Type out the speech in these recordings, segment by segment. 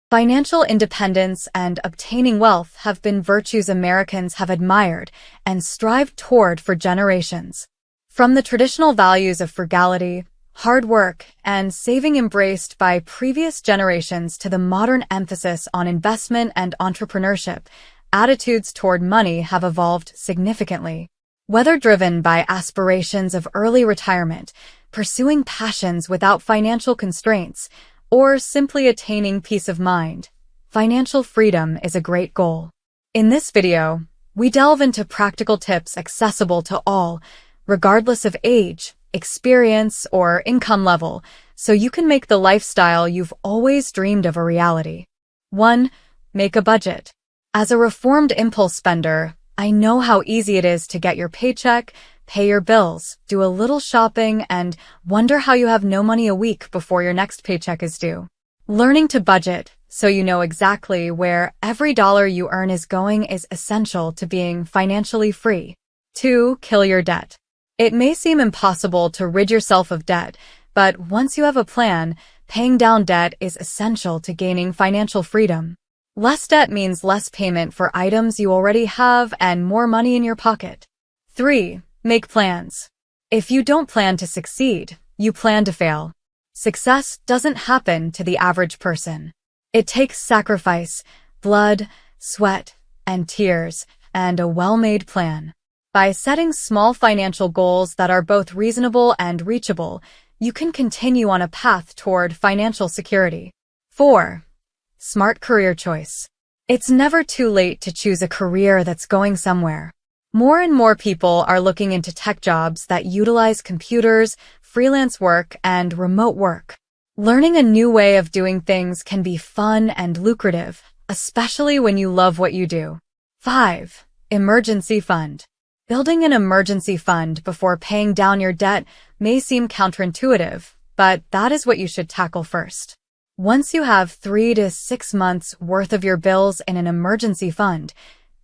Financial independence and obtaining wealth have been virtues Americans have admired and strived toward for generations. From the traditional values of frugality, hard work, and saving embraced by previous generations to the modern emphasis on investment and entrepreneurship, attitudes toward money have evolved significantly. Whether driven by aspirations of early retirement, pursuing passions without financial constraints, or simply attaining peace of mind, financial freedom is a great goal. In this video, we delve into practical tips accessible to all, regardless of age, experience, or income level, so you can make the lifestyle you've always dreamed of a reality. 1. Make a budget. As a reformed impulse spender, I know how easy it is to get your paycheck, pay your bills, do a little shopping, and wonder how you have no money a week before your next paycheck is due. Learning to budget so you know exactly where every dollar you earn is going is essential to being financially free. 2. Kill your debt. It may seem impossible to rid yourself of debt, but once you have a plan, paying down debt is essential to gaining financial freedom. Less debt means less payment for items you already have and more money in your pocket. 3. Make plans. If you don't plan to succeed, you plan to fail. Success doesn't happen to the average person. It takes sacrifice, blood, sweat, and tears, and a well-made plan. By setting small financial goals that are both reasonable and reachable, you can continue on a path toward financial security. 4. Smart career choice. It's never too late to choose a career that's going somewhere. More and more people are looking into tech jobs that utilize computers, freelance work, and remote work. Learning a new way of doing things can be fun and lucrative, especially when you love what you do. 5. Emergency fund. Building an emergency fund before paying down your debt may seem counterintuitive, but that is what you should tackle first. Once you have 3 to 6 months worth of your bills in an emergency fund,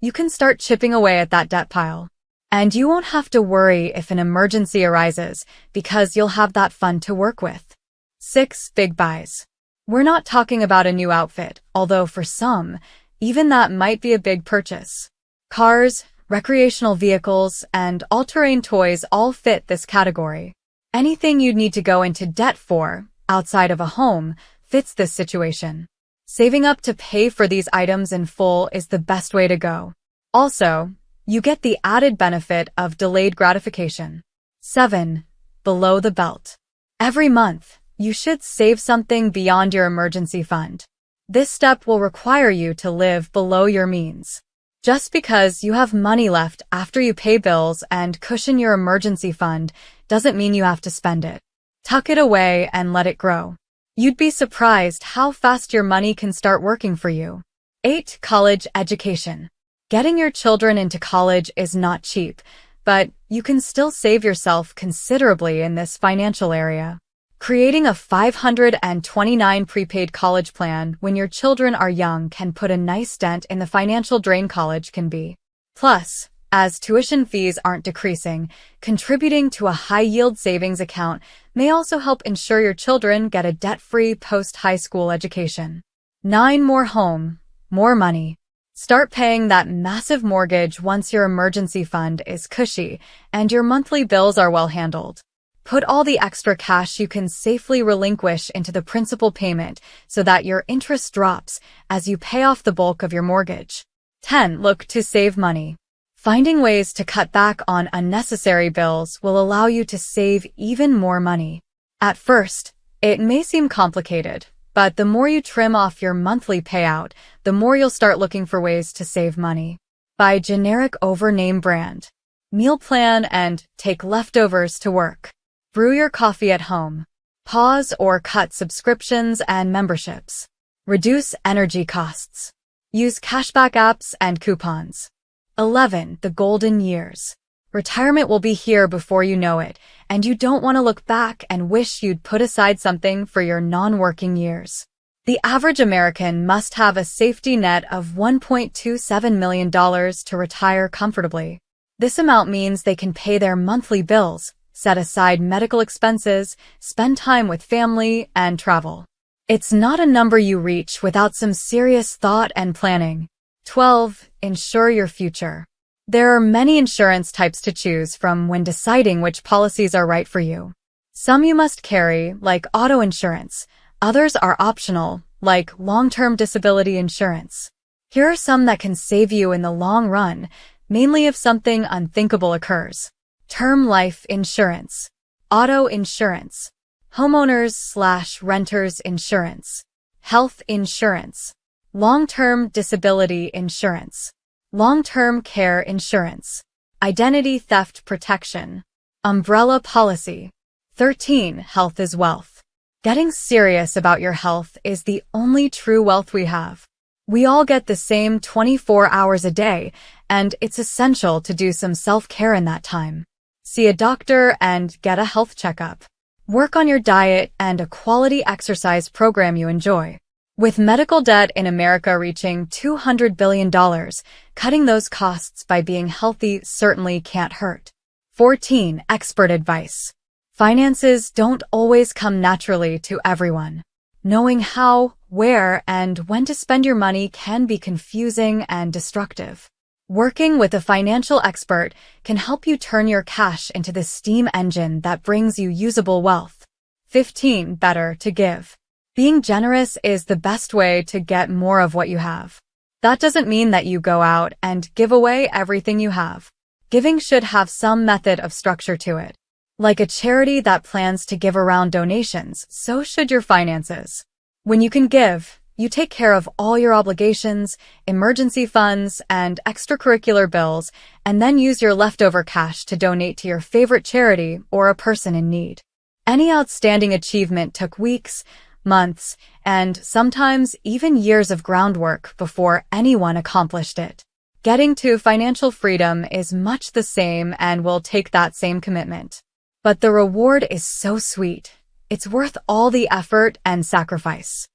you can start chipping away at that debt pile. And you won't have to worry if an emergency arises because you'll have that fund to work with. 6. Big buys. We're not talking about a new outfit, although for some, even that might be a big purchase. Cars, recreational vehicles, and all-terrain toys all fit this category. Anything you'd need to go into debt for, outside of a home, fits this situation. Saving up to pay for these items in full is the best way to go. Also, you get the added benefit of delayed gratification. 7. Below the belt. Every month, you should save something beyond your emergency fund. This step will require you to live below your means. Just because you have money left after you pay bills and cushion your emergency fund doesn't mean you have to spend it. Tuck it away and let it grow. You'd be surprised how fast your money can start working for you. 8. College education. Getting your children into college is not cheap, but you can still save yourself considerably in this financial area. Creating a 529 prepaid college plan when your children are young can put a nice dent in the financial drain college can be. Plus, as tuition fees aren't decreasing, contributing to a high-yield savings account may also help ensure your children get a debt-free post-high school education. 9. More home, more money. Start paying that massive mortgage once your emergency fund is cushy and your monthly bills are well handled. Put all the extra cash you can safely relinquish into the principal payment so that your interest drops as you pay off the bulk of your mortgage. 10. Look to save money. Finding ways to cut back on unnecessary bills will allow you to save even more money. At first, it may seem complicated, but the more you trim off your monthly payout, the more you'll start looking for ways to save money. Buy generic over-name brand. Meal plan and take leftovers to work. Brew your coffee at home. Pause or cut subscriptions and memberships. Reduce energy costs. Use cashback apps and coupons. 11. The golden years. Retirement will be here before you know it, and you don't want to look back and wish you'd put aside something for your non-working years. The average American must have a safety net of $1.27 million to retire comfortably. This amount means they can pay their monthly bills, set aside medical expenses, spend time with family, and travel. It's not a number you reach without some serious thought and planning. 12. Insure your future. There are many insurance types to choose from when deciding which policies are right for you. Some you must carry, like auto insurance. Others are optional, like long-term disability insurance. Here are some that can save you in the long run, mainly if something unthinkable occurs. Term life insurance, auto insurance, homeowners/renters insurance, health insurance, long-term disability insurance, long-term care insurance, identity theft protection, umbrella policy. 13. Health is wealth. Getting serious about your health is the only true wealth we have. We all get the same 24 hours a day, and it's essential to do some self-care in that time. See a doctor and get a health checkup. Work on your diet and a quality exercise program you enjoy. With medical debt in America reaching $200 billion, cutting those costs by being healthy certainly can't hurt. 14. Expert advice. Finances don't always come naturally to everyone. Knowing how, where, and when to spend your money can be confusing and destructive. Working with a financial expert can help you turn your cash into the steam engine that brings you usable wealth. 15. Better to give. Being generous is the best way to get more of what you have. That doesn't mean that you go out and give away everything you have. Giving should have some method of structure to it. Like a charity that plans to give around donations, so should your finances. When you can give, you take care of all your obligations, emergency funds, and extracurricular bills, and then use your leftover cash to donate to your favorite charity or a person in need. Any outstanding achievement took weeks, months, and sometimes even years of groundwork before anyone accomplished it. Getting to financial freedom is much the same and will take that same commitment. But the reward is so sweet. It's worth all the effort and sacrifice.